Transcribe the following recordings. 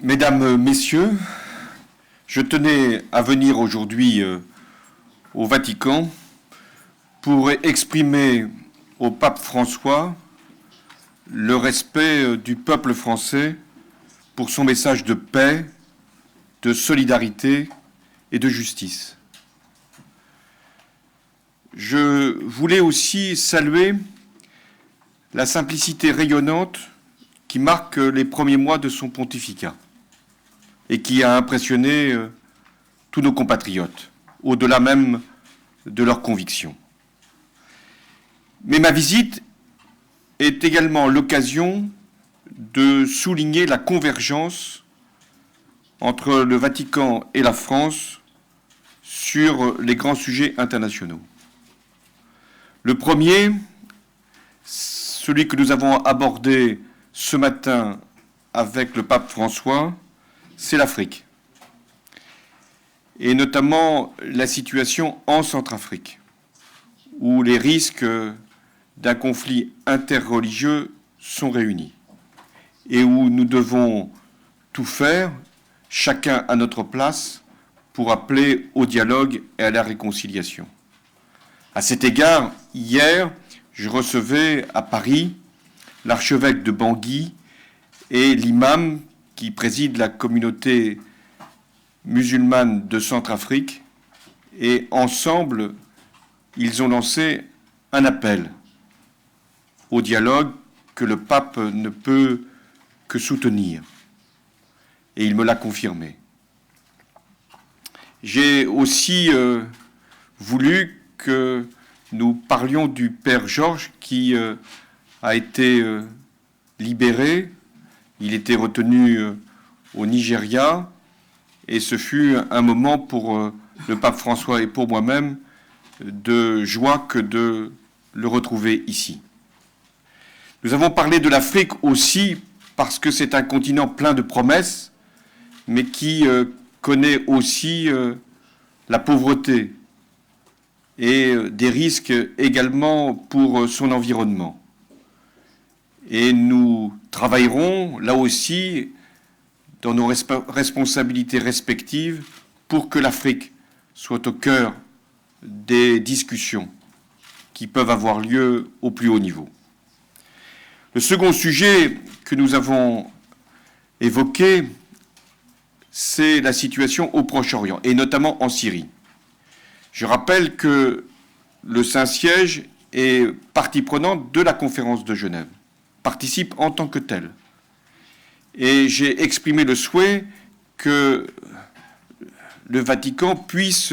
Mesdames, Messieurs, je tenais à venir aujourd'hui au Vatican pour exprimer au pape François le respect du peuple français pour son message de paix, de solidarité et de justice. Je voulais aussi saluer la simplicité rayonnante qui marque les premiers mois de son pontificat et qui a impressionné tous nos compatriotes, au-delà même de leurs convictions. Mais ma visite est également l'occasion de souligner la convergence entre le Vatican et la France sur les grands sujets internationaux. Le premier, celui que nous avons abordé ce matin avec le pape François, c'est l'Afrique, et notamment la situation en Centrafrique, où les risques d'un conflit interreligieux sont réunis, et où nous devons tout faire, chacun à notre place, pour appeler au dialogue et à la réconciliation. À cet égard, hier, je recevais à Paris l'archevêque de Bangui et l'imam qui préside la communauté musulmane de Centrafrique, et ensemble, ils ont lancé un appel au dialogue que le pape ne peut que soutenir. Et il me l'a confirmé. J'ai aussi voulu que nous parlions du père Georges qui a été libéré. Il était retenu au Nigeria, et ce fut un moment pour le pape François et pour moi-même de joie que de le retrouver ici. Nous avons parlé de l'Afrique aussi parce que c'est un continent plein de promesses, mais qui connaît aussi la pauvreté et des risques également pour son environnement. Et nous travaillerons là aussi dans nos responsabilités respectives pour que l'Afrique soit au cœur des discussions qui peuvent avoir lieu au plus haut niveau. Le second sujet que nous avons évoqué, c'est la situation au Proche-Orient, et notamment en Syrie. Je rappelle que le Saint-Siège est partie prenante de la conférence de Genève, participe en tant que tel. Et j'ai exprimé le souhait que le Vatican puisse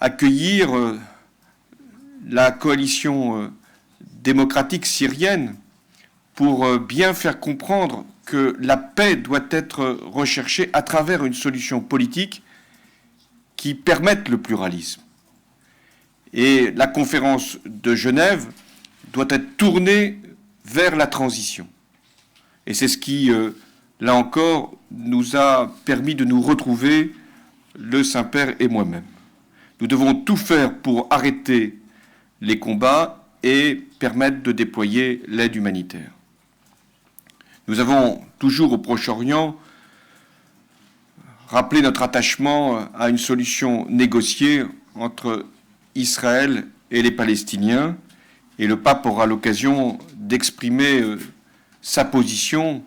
accueillir la coalition démocratique syrienne pour bien faire comprendre que la paix doit être recherchée à travers une solution politique qui permette le pluralisme. Et la conférence de Genève doit être tournée vers la transition. Et c'est ce qui, là encore, nous a permis de nous retrouver, le Saint-Père et moi-même. Nous devons tout faire pour arrêter les combats et permettre de déployer l'aide humanitaire. Nous avons toujours au Proche-Orient rappelé notre attachement à une solution négociée entre Israël et les Palestiniens, et le pape aura l'occasion d'exprimer sa position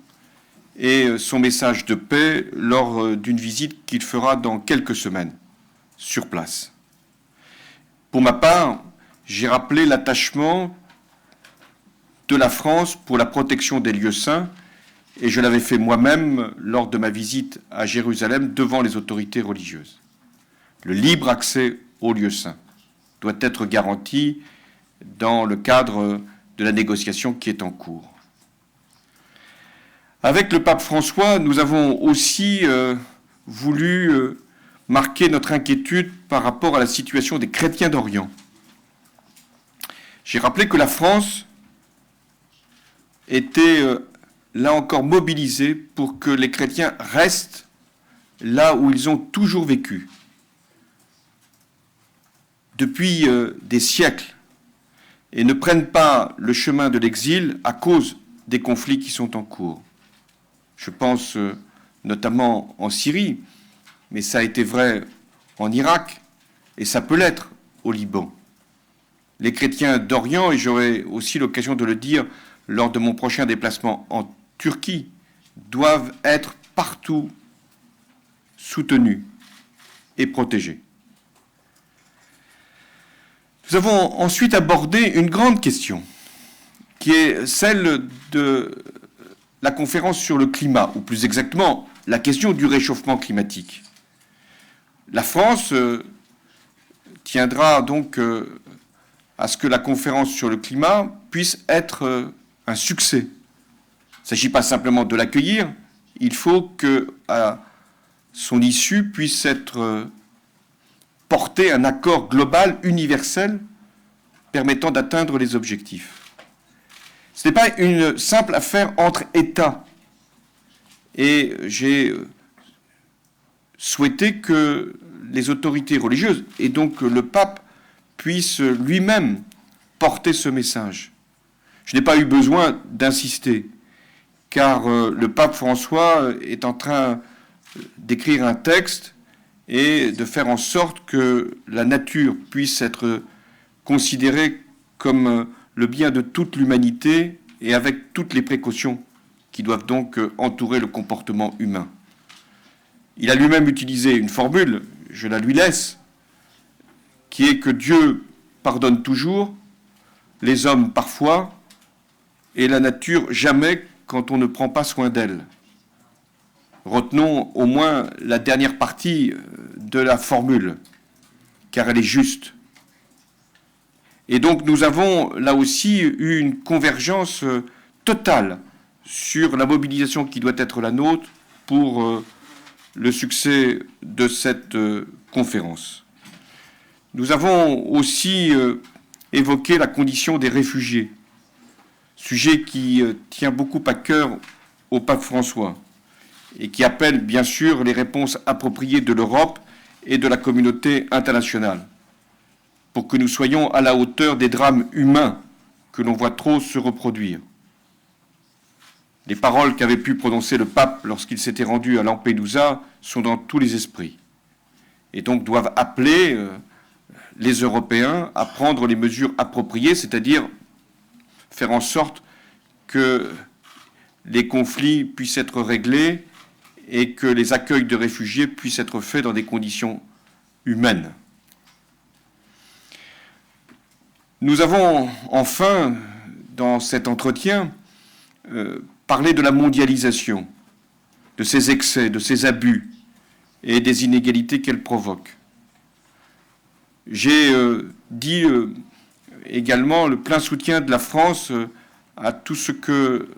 et son message de paix lors d'une visite qu'il fera dans quelques semaines sur place. Pour ma part, j'ai rappelé l'attachement de la France pour la protection des lieux saints, et je l'avais fait moi-même lors de ma visite à Jérusalem devant les autorités religieuses. Le libre accès aux lieux saints doit être garanti dans le cadre de la négociation qui est en cours. Avec le pape François, nous avons aussi voulu marquer notre inquiétude par rapport à la situation des chrétiens d'Orient. J'ai rappelé que la France était là encore mobilisée pour que les chrétiens restent là où ils ont toujours vécu, depuis des siècles, et ne prennent pas le chemin de l'exil à cause des conflits qui sont en cours. Je pense notamment en Syrie, mais ça a été vrai en Irak, et ça peut l'être au Liban. Les chrétiens d'Orient, et j'aurai aussi l'occasion de le dire lors de mon prochain déplacement en Turquie, doivent être partout soutenus et protégés. Nous avons ensuite abordé une grande question, qui est celle de la conférence sur le climat, ou plus exactement, la question du réchauffement climatique. La France tiendra donc à ce que la conférence sur le climat puisse être un succès. Il ne s'agit pas simplement de l'accueillir, il faut qu'à son issue puisse être porté un accord global, universel, permettant d'atteindre les objectifs. Ce n'est pas une simple affaire entre États. Et j'ai souhaité que les autorités religieuses, et donc le pape, puisse lui-même porter ce message. Je n'ai pas eu besoin d'insister, car le pape François est en train d'écrire un texte et de faire en sorte que la nature puisse être considérée comme le bien de toute l'humanité et avec toutes les précautions qui doivent donc entourer le comportement humain. Il a lui-même utilisé une formule, je la lui laisse, qui est que Dieu pardonne toujours, les hommes parfois, et la nature jamais quand on ne prend pas soin d'elle. Retenons au moins la dernière partie de la formule, car elle est juste. Et donc nous avons là aussi eu une convergence totale sur la mobilisation qui doit être la nôtre pour le succès de cette conférence. Nous avons aussi évoqué la condition des réfugiés, sujet qui tient beaucoup à cœur au pape François et qui appelle bien sûr les réponses appropriées de l'Europe et de la communauté internationale pour que nous soyons à la hauteur des drames humains que l'on voit trop se reproduire. Les paroles qu'avait pu prononcer le pape lorsqu'il s'était rendu à Lampedusa sont dans tous les esprits et donc doivent appeler les Européens à prendre les mesures appropriées, c'est-à-dire faire en sorte que les conflits puissent être réglés et que les accueils de réfugiés puissent être faits dans des conditions humaines. Nous avons enfin, dans cet entretien, parlé de la mondialisation, de ses excès, de ses abus et des inégalités qu'elle provoque. J'ai dit également le plein soutien de la France à tout ce que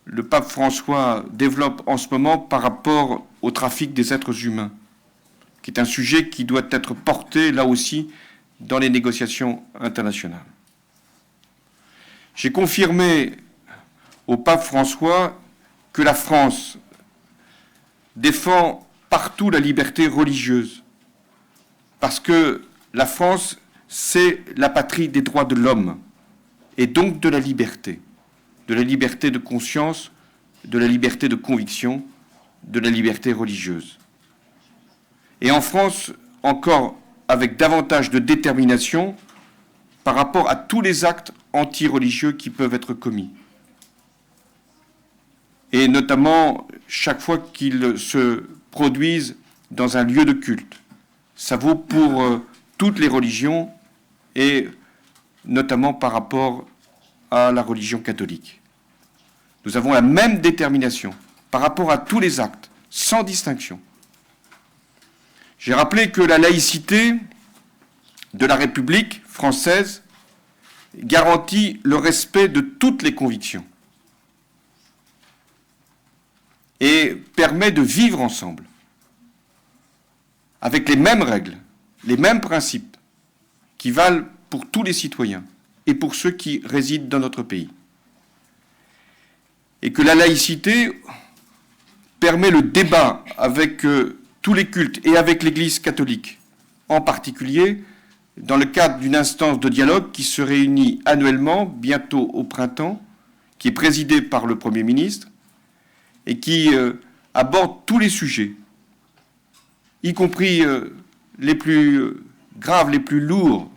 le pape François développe en ce moment par rapport au trafic des êtres humains, qui est un sujet qui doit être porté là aussi dans les négociations internationales. J'ai confirmé au pape François que la France défend partout la liberté religieuse, parce que la France, c'est la patrie des droits de l'homme, et donc de la liberté de conscience, de la liberté de conviction, de la liberté religieuse. Et en France, encore avec davantage de détermination par rapport à tous les actes anti-religieux qui peuvent être commis. Et notamment chaque fois qu'ils se produisent dans un lieu de culte. Ça vaut pour toutes les religions et notamment par rapport à la religion catholique. Nous avons la même détermination par rapport à tous les actes, sans distinction. J'ai rappelé que la laïcité de la République française garantit le respect de toutes les convictions et permet de vivre ensemble avec les mêmes règles, les mêmes principes qui valent pour tous les citoyens et pour ceux qui résident dans notre pays. Et que la laïcité permet le débat avec tous les cultes et avec l'Église catholique, en particulier dans le cadre d'une instance de dialogue qui se réunit annuellement, bientôt au printemps, qui est présidée par le Premier ministre et qui aborde tous les sujets, y compris les plus graves, les plus lourds,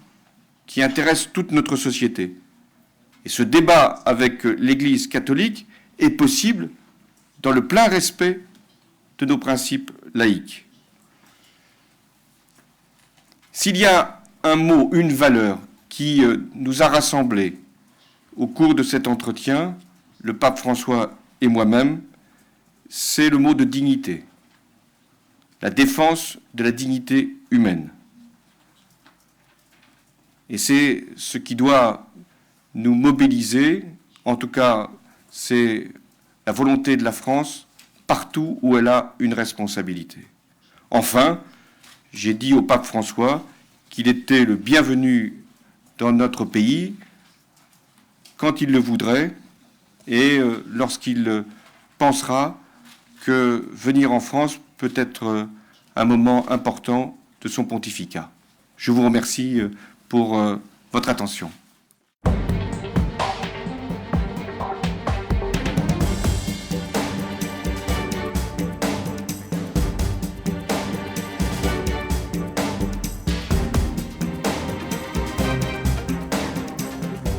qui intéressent toute notre société. Et ce débat avec l'Église catholique est possible dans le plein respect de nos principes laïques. S'il y a un mot, une valeur qui nous a rassemblés au cours de cet entretien, le pape François et moi-même, c'est le mot de dignité, la défense de la dignité humaine. Et c'est ce qui doit nous mobiliser, en tout cas c'est la volonté de la France partout où elle a une responsabilité. Enfin, j'ai dit au pape François qu'il était le bienvenu dans notre pays quand il le voudrait et lorsqu'il pensera que venir en France peut être un moment important de son pontificat. Je vous remercie pour votre attention.